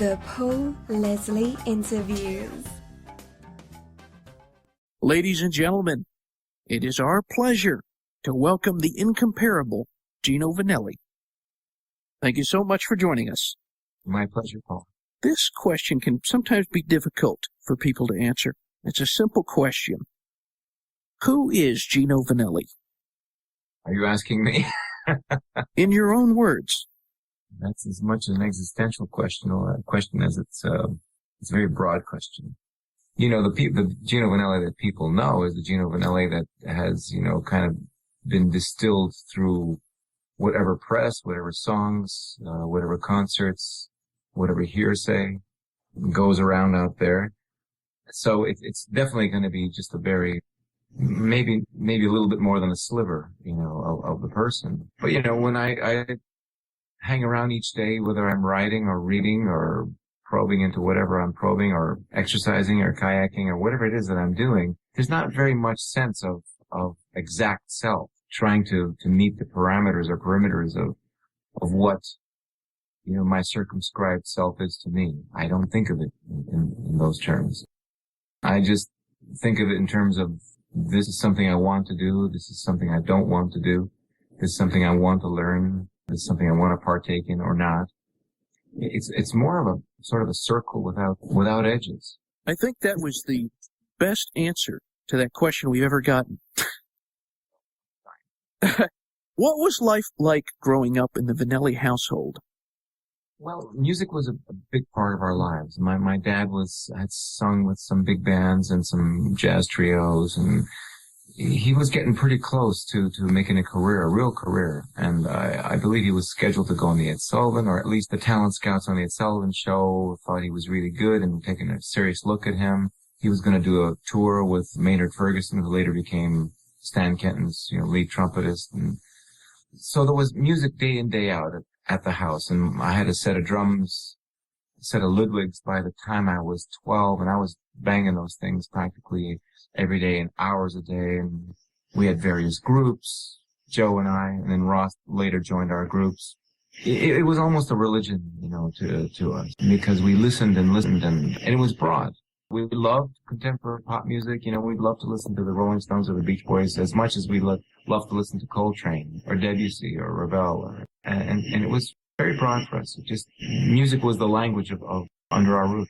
The Paul Leslie Interviews. Ladies and gentlemen, it is our pleasure to welcome the incomparable Gino Vannelli. Thank you so much for joining us. My pleasure, Paul. This question can sometimes be difficult for people to answer. It's a simple question. Who is Gino Vannelli? Are you asking me? In your own words. That's as much an existential question or a question as it's a very broad question. You know, the Gino Vannelli that people know is the Gino Vannelli that has, kind of been distilled through whatever press, whatever songs, whatever concerts, whatever hearsay goes around out there. So it's definitely going to be just a very, maybe a little bit more than a sliver, of the person. But, when I hang around each day, whether I'm writing or reading or probing into whatever I'm probing or exercising or kayaking or whatever it is that I'm doing, there's not very much sense of exact self trying to meet the parameters or perimeters of what, my circumscribed self is to me. I don't think of it in those terms. I just think of it in terms of this is something I want to do. This is something I don't want to do. This is something I want to learn. This is something I want to partake in or not. It's more of a sort of a circle without edges. I think that was the best answer to that question we've ever gotten. What was life like growing up in the Vannelli household? Well, music was a big part of our lives. My dad had sung with some big bands and some jazz trios, and he was getting pretty close to making a real career. And I believe he was scheduled to go on the Ed Sullivan, or at least the talent scouts on the Ed Sullivan show thought he was really good and taking a serious look at him. He was going to do a tour with Maynard Ferguson, who later became Stan Kenton's, lead trumpetist. And so there was music day in, day out at the house. And I had a set of drums, a set of Ludwigs by the time I was 12, and I was banging those things practically every day and hours a day. And we had various groups, Joe and I, and then Ross later joined our groups. It was almost a religion, to us, because we listened, and it was broad. We loved contemporary pop music. We'd love to listen to the Rolling Stones or the Beach Boys as much as we love to listen to Coltrane or Debussy or Ravel. And it was very broad for us. Music was the language of under our roof.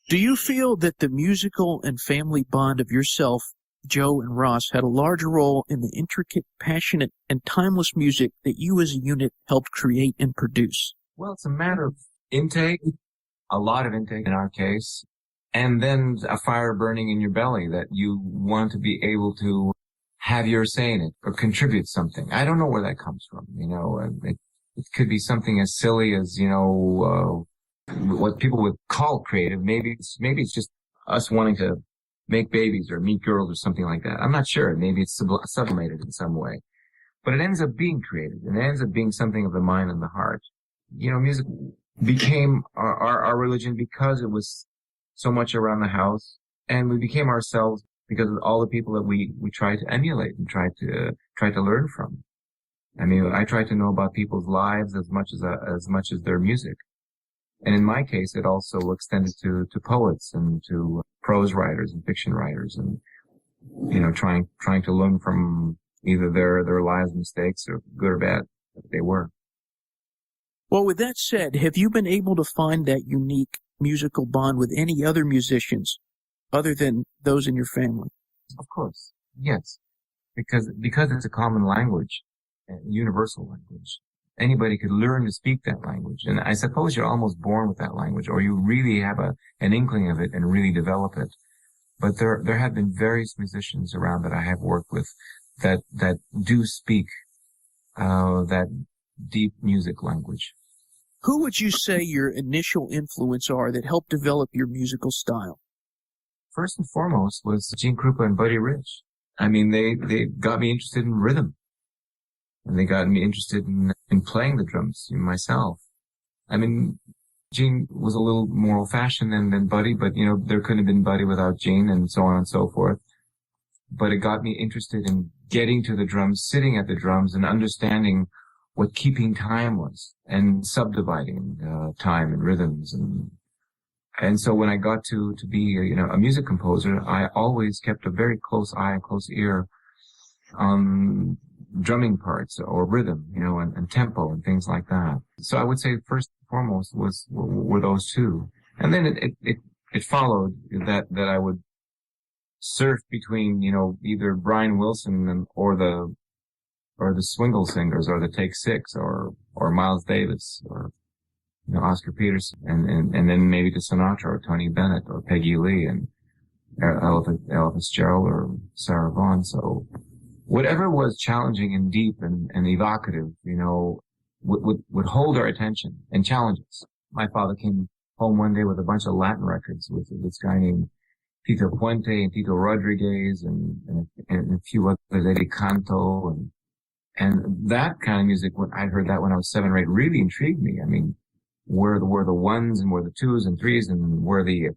Do you feel that the musical and family bond of yourself, Joe and Ross, had a larger role in the intricate, passionate, and timeless music that you as a unit helped create and produce? Well, it's a matter of intake, a lot of intake in our case, and then a fire burning in your belly that you want to be able to have your say in it or contribute something. I don't know where that comes from, It could be something as silly as, what people would call creative. Maybe it's just us wanting to make babies or meet girls or something like that. I'm not sure. Maybe it's sublimated in some way. But it ends up being creative, and it ends up being something of the mind and the heart. Music became our religion because it was so much around the house, and we became ourselves because of all the people that we tried to emulate and tried to learn from. I mean, I tried to know about people's lives as much as their music. And in my case, it also extended to poets and to prose writers and fiction writers, and, trying to learn from either their lives, mistakes, or good or bad that they were. Well, with that said, have you been able to find that unique musical bond with any other musicians other than those in your family? Of course, yes. Because it's a common language, a universal language. Anybody could learn to speak that language. And I suppose you're almost born with that language, or you really have an inkling of it and really develop it. But there have been various musicians around that I have worked with that do speak that deep music language. Who would you say your initial influence are that helped develop your musical style? First and foremost was Gene Krupa and Buddy Rich. I mean, they got me interested in rhythm. And they got me interested in playing the drums myself. I mean, Gene was a little more old-fashioned than Buddy, but, there couldn't have been Buddy without Gene, and so on and so forth. But it got me interested in getting to the drums, sitting at the drums, and understanding what keeping time was, and subdividing time and rhythms and And so when I got to be, a music composer, I always kept a very close eye and close ear on drumming parts or rhythm, and tempo and things like that. So I would say first and foremost were those two. And then it followed that I would surf between, either Brian Wilson or the Swingle Singers or the Take Six or Miles Davis or, Oscar Peterson and then maybe to Sinatra or Tony Bennett or Peggy Lee and Ella Fitzgerald or Sarah Vaughan. So whatever was challenging and deep and evocative, would hold our attention and challenge us. My father came home one day with a bunch of Latin records with this guy named Tito Puente and Tito Rodriguez and a few others, Eddie Canto and that kind of music. When I heard that when I was 7 or 8, really intrigued me. I mean, where the ones and where the twos and threes and where the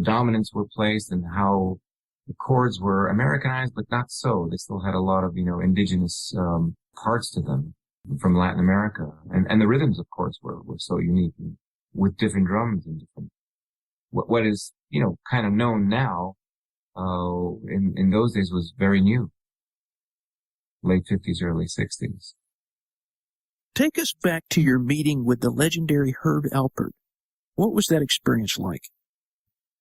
dominants were placed and how the chords were Americanized, but not so. They still had a lot of, indigenous, parts to them from Latin America. And the rhythms, of course, were so unique with different drums and different, what is, kind of known now, in those days was very new. Late 50s, early 60s. Take us back to your meeting with the legendary Herb Alpert. What was that experience like?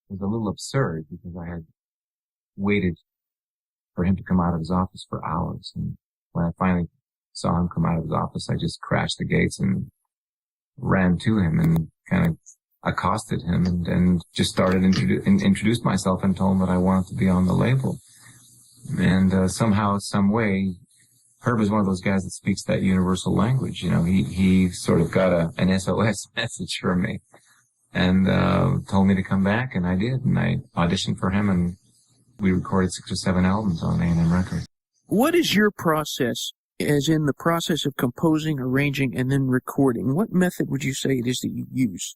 It was a little absurd because I had waited for him to come out of his office for hours. And when I finally saw him come out of his office, I just crashed the gates and ran to him and kind of accosted him and just started introduced myself and told him that I wanted to be on the label. And somehow, some way, Herb is one of those guys that speaks that universal language. He sort of got an SOS message from me and told me to come back, and I did. And I auditioned for him, and we recorded 6 or 7 albums on A&M Records. What is your process, as in the process of composing, arranging, and then recording? What method would you say it is that you use?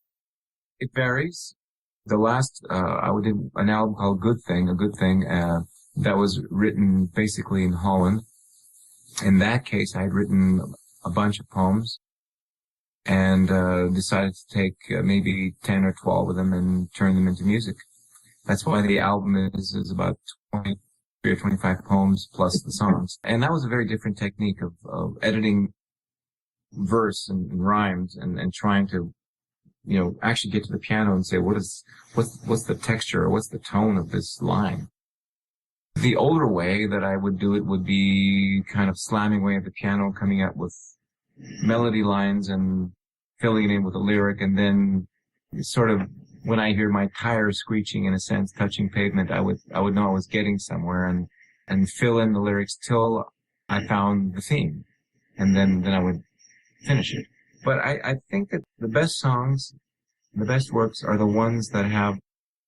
It varies. The last, I did an album called A Good Thing, that was written basically in Holland. In that case, I had written a bunch of poems and decided to take maybe 10 or 12 of them and turn them into music. That's why the album is about 23 or 25 poems plus the songs. And that was a very different technique of editing verse and rhymes and trying to, actually get to the piano and say, what's the texture or what's the tone of this line? The older way that I would do it would be kind of slamming away at the piano, coming up with melody lines and filling it in with a lyric. And then sort of when I hear my tires screeching, in a sense, touching pavement, I would know I was getting somewhere and fill in the lyrics till I found the theme. And then I would finish it. But I think that the best songs, the best works are the ones that have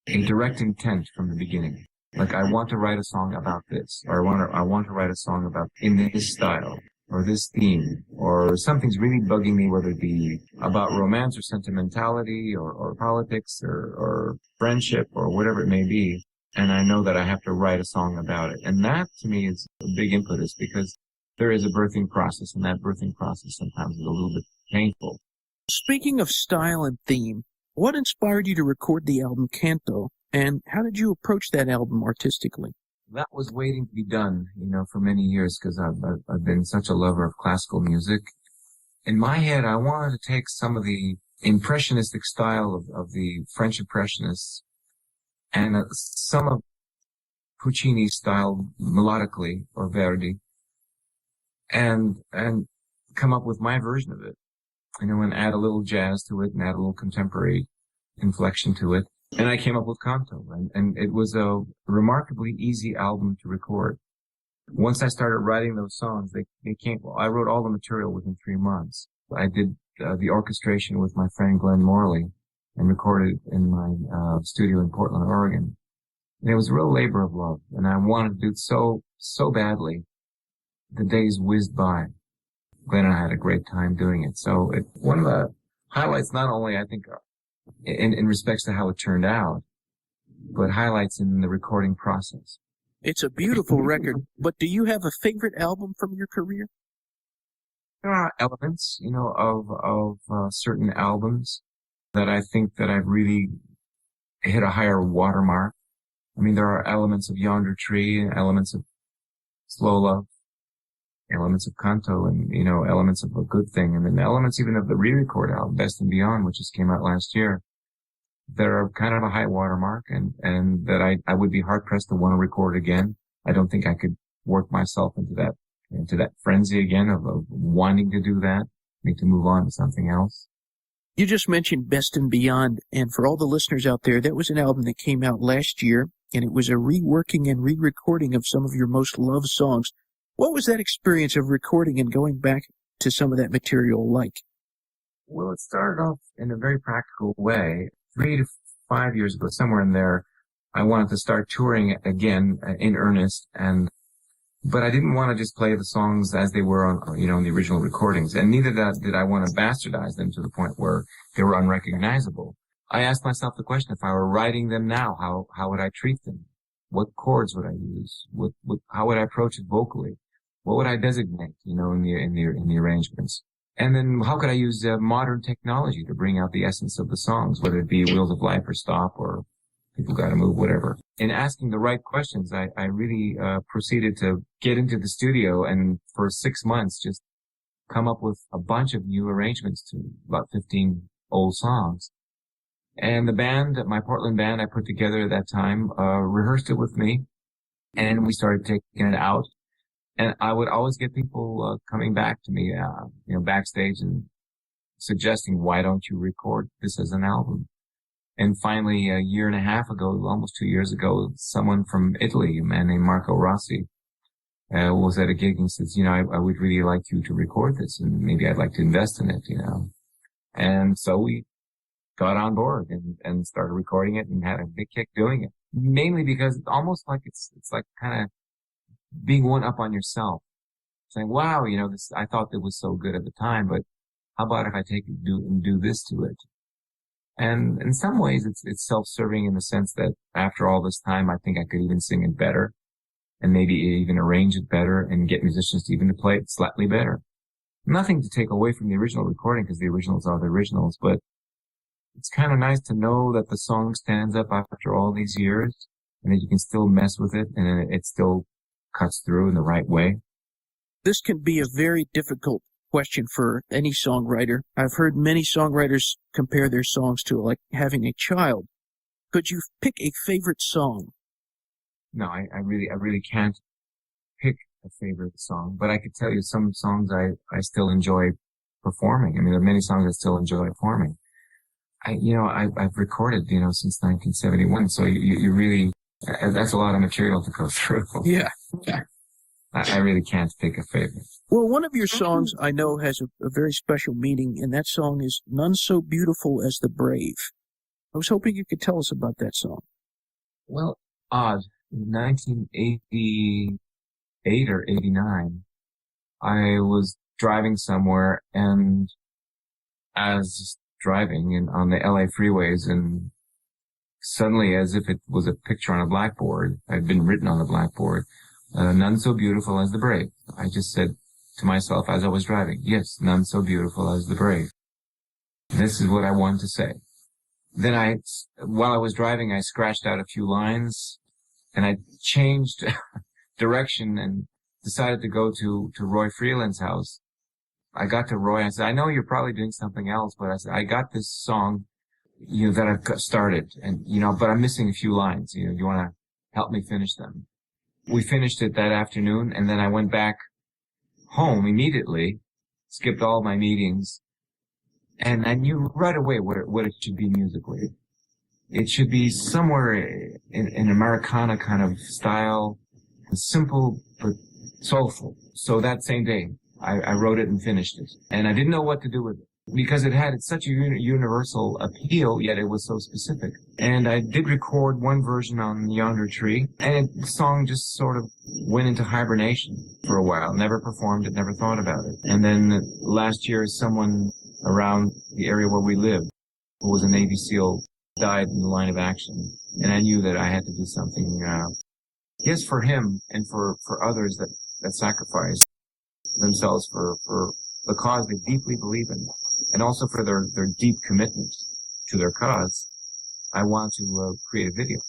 a direct intent from the beginning. Like, I want to write a song about this, or I want to write a song about in this style, or this theme, or something's really bugging me, whether it be about romance or sentimentality or politics or friendship or whatever it may be. And I know that I have to write a song about it. And that, to me, is a big impetus because there is a birthing process, and that birthing process sometimes is a little bit painful. Speaking of style and theme, what inspired you to record the album Canto? And how did you approach that album artistically? That was waiting to be done, for many years because I've been such a lover of classical music. In my head, I wanted to take some of the impressionistic style of the French Impressionists and some of Puccini's style melodically or Verdi and come up with my version of it, and add a little jazz to it and add a little contemporary inflection to it. And I came up with Canto, and it was a remarkably easy album to record. Once I started writing those songs, I wrote all the material within 3 months. I did the orchestration with my friend Glenn Morley and recorded it in my studio in Portland, Oregon. And it was a real labor of love, and I wanted to do it so badly. The days whizzed by. Glenn and I had a great time doing it. So one of the highlights, not only I think in respects to how it turned out, but highlights in the recording process. It's a beautiful record, but do you have a favorite album from your career? There are elements, of certain albums that I think that I've really hit a higher watermark. I mean, there are elements of Yonder Tree, elements of Slow Love, elements of Canto, and, you know, elements of A Good Thing, and then elements even of the re-record album, Best and Beyond, which just came out last year. They're kind of a high watermark, and that I would be hard pressed to want to record again. I don't think I could work myself into that frenzy again of wanting to do that, need to move on to something else. You just mentioned Best and Beyond, and for all the listeners out there, that was an album that came out last year, and it was a reworking and re-recording of some of your most loved songs. What was that experience of recording and going back to some of that material like? Well, it started off in a very practical way. 3 to 5 years ago, somewhere in there, I wanted to start touring again in earnest, but I didn't want to just play the songs as they were on, you know, in the original recordings, and neither did I want to bastardize them to the point where they were unrecognizable. I asked myself the question: if I were writing them now, how would I treat them? What chords would I use? How would I approach it vocally? What would I designate, you know, in the arrangements? And then how could I use modern technology to bring out the essence of the songs, whether it be Wheels of Life or Stop or People Gotta Move, whatever. In asking the right questions, I really proceeded to get into the studio and for 6 months just come up with a bunch of new arrangements to about 15 old songs. And the band, my Portland band I put together at that time, rehearsed it with me, and we started taking it out. And I would always get people coming back to me, you know, backstage and suggesting, why don't you record this as an album? And finally, a year and a half ago, almost 2 years ago, someone from Italy, a man named Marco Rossi, was at a gig and says, you know, I would really like you to record this, and maybe I'd like to invest in it, you know. And so we got on board and started recording it and had a big kick doing it. Mainly because it's almost like it's like kind of being one up on yourself, saying, wow, you know, I thought it was so good at the time, but how about if I take it and do this to it? And in some ways it's self-serving in the sense that after all this time, I think I could even sing it better and maybe even arrange it better and get musicians to even to play it slightly better. Nothing to take away from the original recording, because the originals are the originals, but it's kind of nice to know that the song stands up after all these years and that you can still mess with it and it still cuts through in the right way. This can be a very difficult question for any songwriter. I've heard many songwriters compare their songs to like having a child. Could you pick a favorite song? No, I really can't pick a favorite song, but I could tell you some songs I still enjoy performing. I mean, there are many songs I still enjoy performing. I've recorded, you know, since 1971, so you really, that's a lot of material to go through. Yeah. I really can't pick a favorite. Well, one of your songs I know has a very special meaning, and that song is None So Beautiful as the Brave. I was hoping you could tell us about that song. Well, odd. In 1988 or 89, I was driving somewhere, and as driving on the LA freeways, and suddenly, as if it was a picture on a blackboard, it had been written on the blackboard, none so beautiful as the brave. I just said to myself as I was driving, yes, none so beautiful as the brave. This is what I wanted to say. Then while I was driving, I scratched out a few lines, and I changed direction and decided to go to Roy Freeland's house. I got to Roy, I said, I know you're probably doing something else, but I said, I got this song, you know, that I've started, and, you know, but I'm missing a few lines. You know, you want to help me finish them? We finished it that afternoon, and then I went back home immediately, skipped all my meetings, and I knew right away what it should be musically. It should be somewhere in Americana kind of style, simple but soulful. So that same day, I wrote it and finished it. And I didn't know what to do with it, because it had such a universal appeal, yet it was so specific. And I did record one version on Yonder Tree, and the song just sort of went into hibernation for a while. Never performed it, never thought about it. And then last year, someone around the area where we live, who was a Navy SEAL, died in the line of action. And I knew that I had to do something, yes, for him and for others that sacrifice themselves for the cause they deeply believe in, and also for their deep commitment to their cause. I want to create a video.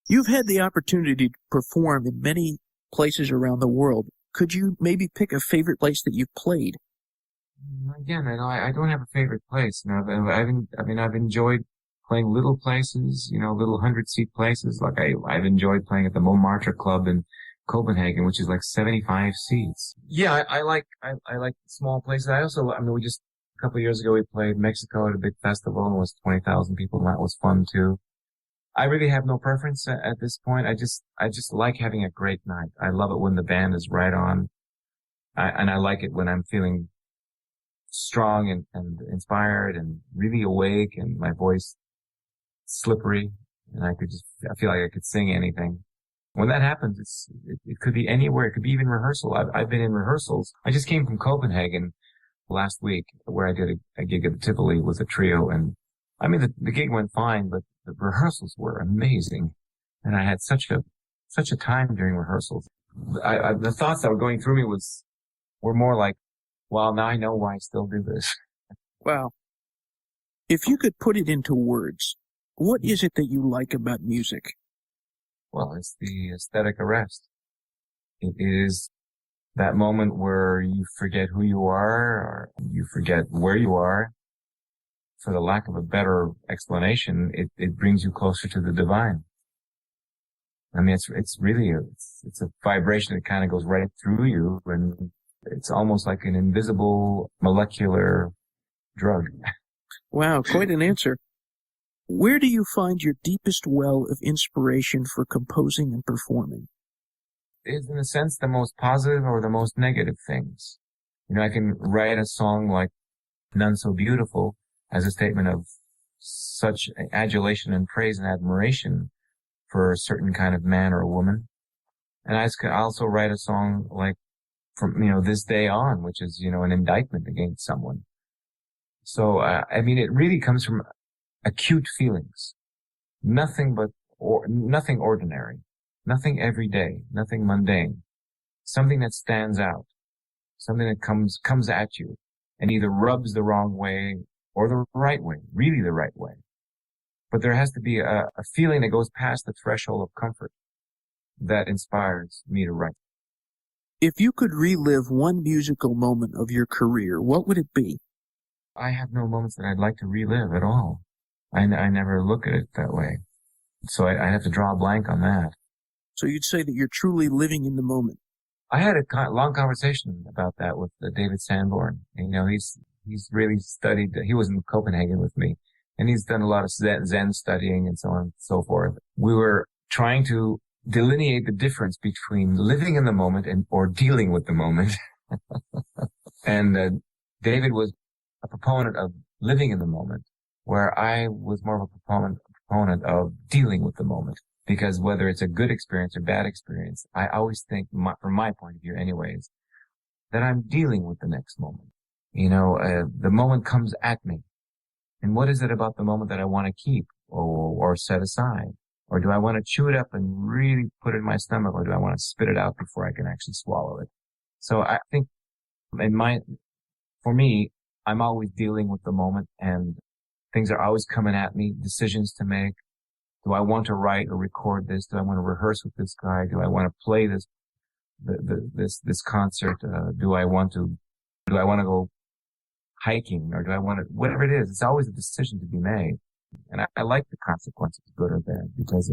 You've had the opportunity to perform in many places around the world. Could you maybe pick a favorite place that you've played? Again, I don't have a favorite place. You know, I've enjoyed playing little places, you know, little 100-seat places. Like I've enjoyed playing at the Montmartre Club in Copenhagen, which is like 75 seats. Yeah, I like small places. We just, a couple of years ago, we played Mexico at a big festival and it was 20,000 people, and that was fun too. I really have no preference at this point. I just like having a great night. I love it when the band is right on. And I like it when I'm feeling strong and inspired and really awake and my voice slippery and I feel like I could sing anything. When that happens, it could be anywhere. It could be even rehearsal. I've been in rehearsals. I just came from Copenhagen last week where I did a gig at the Tivoli with a trio, and I mean, the gig went fine, but the rehearsals were amazing. And I had such a time during rehearsals. The thoughts that were going through me were more like, well, now I know why I still do this. Wow. If you could put it into words, what is it that you like about music? Well, it's the aesthetic arrest. It is that moment where you forget who you are, or you forget where you are. For the lack of a better explanation, it brings you closer to the divine. I mean, it's really it's a vibration that kind of goes right through you, and it's almost like an invisible molecular drug. Wow, quite an answer. Where do you find your deepest well of inspiration for composing and performing? Is, in a sense, the most positive or the most negative things. You know, I can write a song like None So Beautiful as a statement of such adulation and praise and admiration for a certain kind of man or woman. And I can also write a song like from, you know, This Day On, which is, you know, an indictment against someone. So, I mean, it really comes from acute feelings. Nothing ordinary. Nothing everyday. Nothing mundane. Something that stands out. Something that comes at you and either rubs the wrong way or the right way, really the right way. But there has to be a feeling that goes past the threshold of comfort that inspires me to write. If you could relive one musical moment of your career, what would it be? I have no moments that I'd like to relive at all. I never look at it that way. So I have to draw a blank on that. So you'd say that you're truly living in the moment. I had a long conversation about that with David Sanborn. And, you know, he's really studied, he was in Copenhagen with me, and he's done a lot of Zen studying and so on and so forth. We were trying to delineate the difference between living in the moment or dealing with the moment. And David was a proponent of living in the moment, where I was more of a proponent of dealing with the moment. Because whether it's a good experience or bad experience, I always think, from my point of view anyways, that I'm dealing with the next moment. You know, the moment comes at me. And what is it about the moment that I want to keep or set aside? Or do I want to chew it up and really put it in my stomach, or do I want to spit it out before I can actually swallow it? So I think for me, I'm always dealing with the moment, and things are always coming at me, decisions to make. Do I want to write or record this? Do I want to rehearse with this guy? Do I want to play this concert? Do I want to go hiking, or do I want to, whatever it is, it's always a decision to be made. And I like the consequences, good or bad, because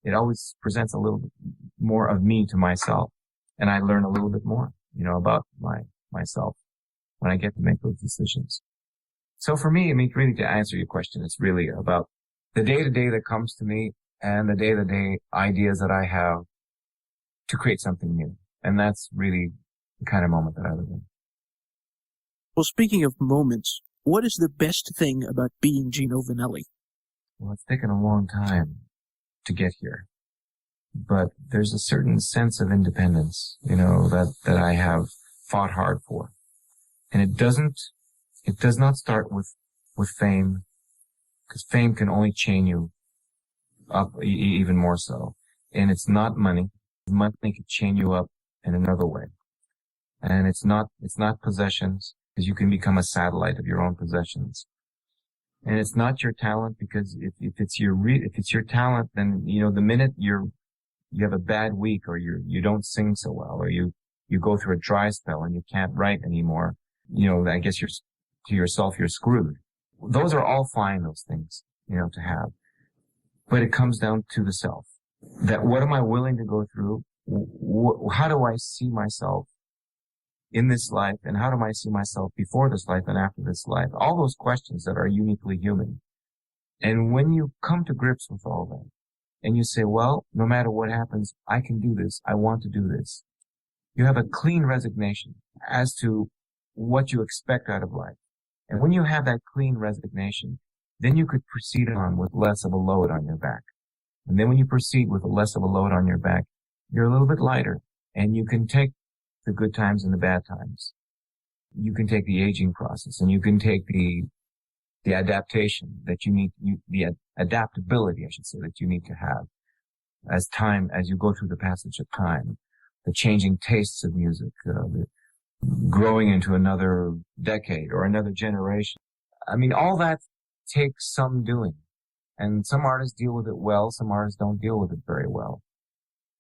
it always presents a little bit more of me to myself. And I learn a little bit more, you know, about myself when I get to make those decisions. So for me, I mean, really to answer your question, it's really about the day-to-day that comes to me and the day-to-day ideas that I have to create something new. And that's really the kind of moment that I live in. Well, speaking of moments, what is the best thing about being Gino Vannelli? Well, it's taken a long time to get here, but there's a certain sense of independence, you know, that I have fought hard for. And it does not start with fame, because fame can only chain you up even more so. And it's not money. Money can chain you up in another way. And it's not possessions, because you can become a satellite of your own possessions. And it's not your talent, because if it's your talent, then, the minute you have a bad week, or you don't sing so well, or you go through a dry spell and you can't write anymore, I guess to yourself, you're screwed. Those are all fine, those things, to have. But it comes down to the self. That what am I willing to go through? How do I see myself in this life? And how do I see myself before this life and after this life? All those questions that are uniquely human. And when you come to grips with all that, and you say, well, no matter what happens, I can do this. I want to do this. You have a clean resignation as to what you expect out of life. And when you have that clean resignation, then you could proceed on with less of a load on your back. And then when you proceed with less of a load on your back, you're a little bit lighter, and you can take the good times and the bad times. You can take the aging process, and you can take the adaptation that you need, the adaptability, I should say, that you need to have as you go through the passage of time, the changing tastes of music, the growing into another decade or another generation. I mean, all that takes some doing. And some artists deal with it well, some artists don't deal with it very well.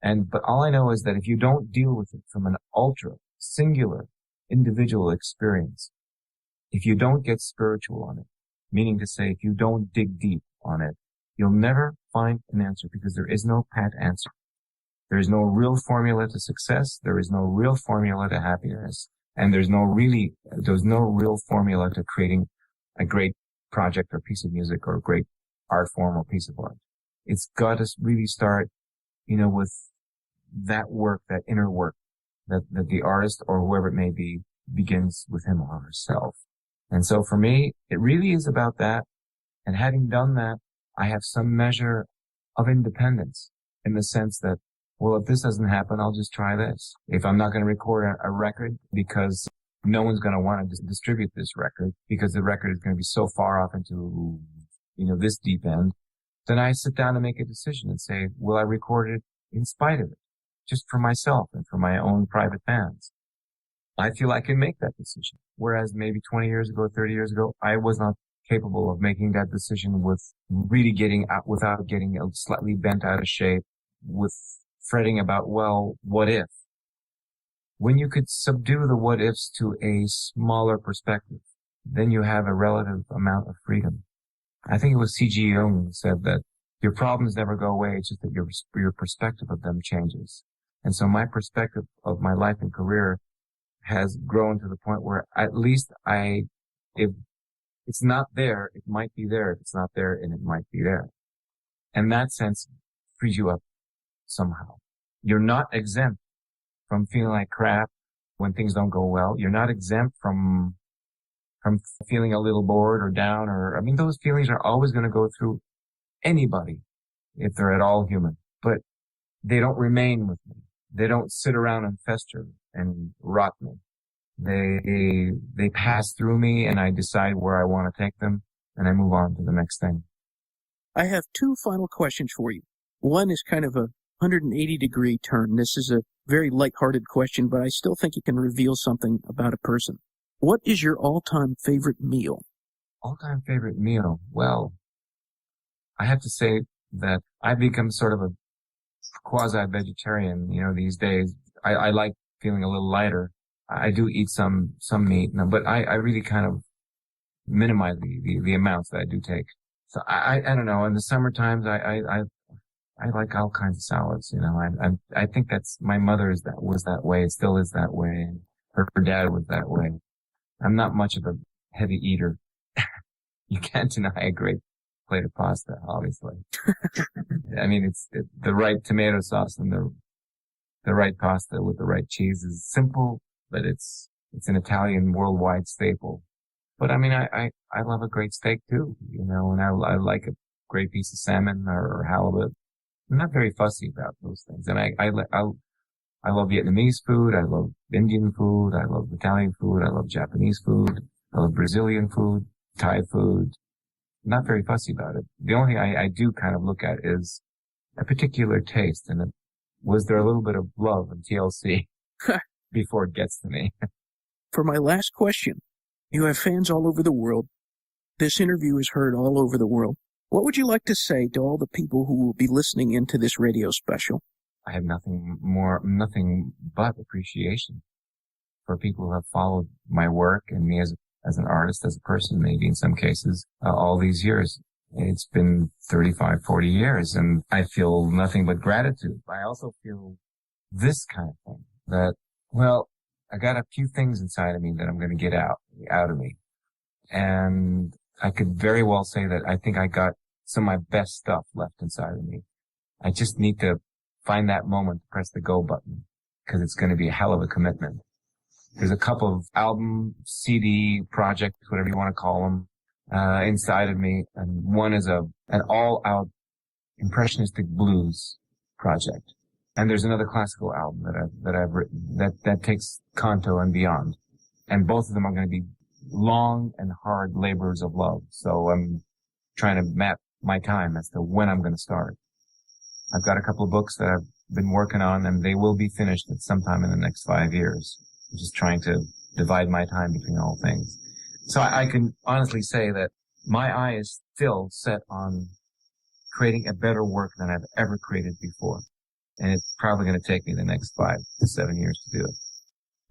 But all I know is that if you don't deal with it from an ultra, singular, individual experience, if you don't get spiritual on it, meaning to say, if you don't dig deep on it, you'll never find an answer, because there is no pat answer. There is no real formula to success. There is no real formula to happiness. And there's no real formula to creating a great project or piece of music or a great art form or piece of art. It's got to really start, with that work, that inner work that the artist or whoever it may be begins with him or herself. And so for me, it really is about that. And having done that, I have some measure of independence, in the sense that, well, if this doesn't happen, I'll just try this. If I'm not going to record a record because no one's going to want to distribute this record, because the record is going to be so far off into, this deep end, then I sit down and make a decision and say, will I record it in spite of it, just for myself and for my own private fans? I feel I can make that decision. Whereas maybe 20 years ago, 30 years ago, I was not capable of making that decision with really getting out, without getting slightly bent out of shape, with fretting about, well, what if? When you could subdue the what ifs to a smaller perspective, then you have a relative amount of freedom. I think it was C.G. Jung who said that your problems never go away. It's just that your perspective of them changes. And so my perspective of my life and career has grown to the point where at least if it's not there, it might be there. If it's not there, and it might be there. And that sense frees you up somehow. You're not exempt from feeling like crap when things don't go well. You're not exempt from feeling a little bored or down, those feelings are always going to go through anybody if they're at all human, but they don't remain with me. They don't sit around and fester and rot me. They pass through me, and I decide where I want to take them, and I move on to the next thing. I have two final questions for you. One is kind of a 180-degree turn. This is a very lighthearted question, but I still think it can reveal something about a person. What is your all-time favorite meal? All-time favorite meal? Well, I have to say that I've become sort of a quasi-vegetarian, these days. I like feeling a little lighter. I do eat some meat, but I really kind of minimize the amounts that I do take. So I don't know. In the summer times, I like all kinds of salads. I think that's my mother's was that way. It still is that way. And her dad was that way. I'm not much of a heavy eater. You can't deny a great plate of pasta, obviously. It's the right tomato sauce and the right pasta with the right cheese is simple, but it's an Italian worldwide staple. But I love a great steak too, and I like a great piece of salmon or halibut. I'm not very fussy about those things. And I love Vietnamese food. I love Indian food. I love Italian food. I love Japanese food. I love Brazilian food, Thai food. I'm not very fussy about it. The only thing I do kind of look at is a particular taste, and was there a little bit of love and TLC before it gets to me? For my last question, you have fans all over the world. This interview is heard all over the world. What would you like to say to all the people who will be listening into this radio special? I have nothing but appreciation for people who have followed my work and me as an artist, as a person, maybe in some cases, all these years. It's been 35, 40 years, and I feel nothing but gratitude. I also feel this kind of thing, that, well, I got a few things inside of me that I'm going to get out of me. And I could very well say that I think I got some of my best stuff left inside of me. I just need to find that moment to press the go button, because it's going to be a hell of a commitment. There's a couple of album, CD projects, whatever you want to call them, inside of me. And one is an all-out impressionistic blues project. And there's another classical album that I've written that takes Canto and beyond. And both of them are going to be long and hard labors of love. So I'm trying to map my time as to when I'm going to start. I've got a couple of books that I've been working on, and they will be finished at some time in the next 5 years. I'm just trying to divide my time between all things. So I can honestly say that my eye is still set on creating a better work than I've ever created before. And it's probably going to take me the next 5 to 7 years to do it.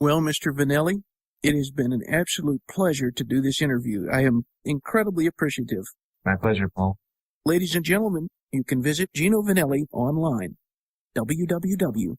Well, Mr. Vannelli, it has been an absolute pleasure to do this interview. I am incredibly appreciative. My pleasure, Paul. Ladies and gentlemen, you can visit Gino Vannelli online, www.ginov.com.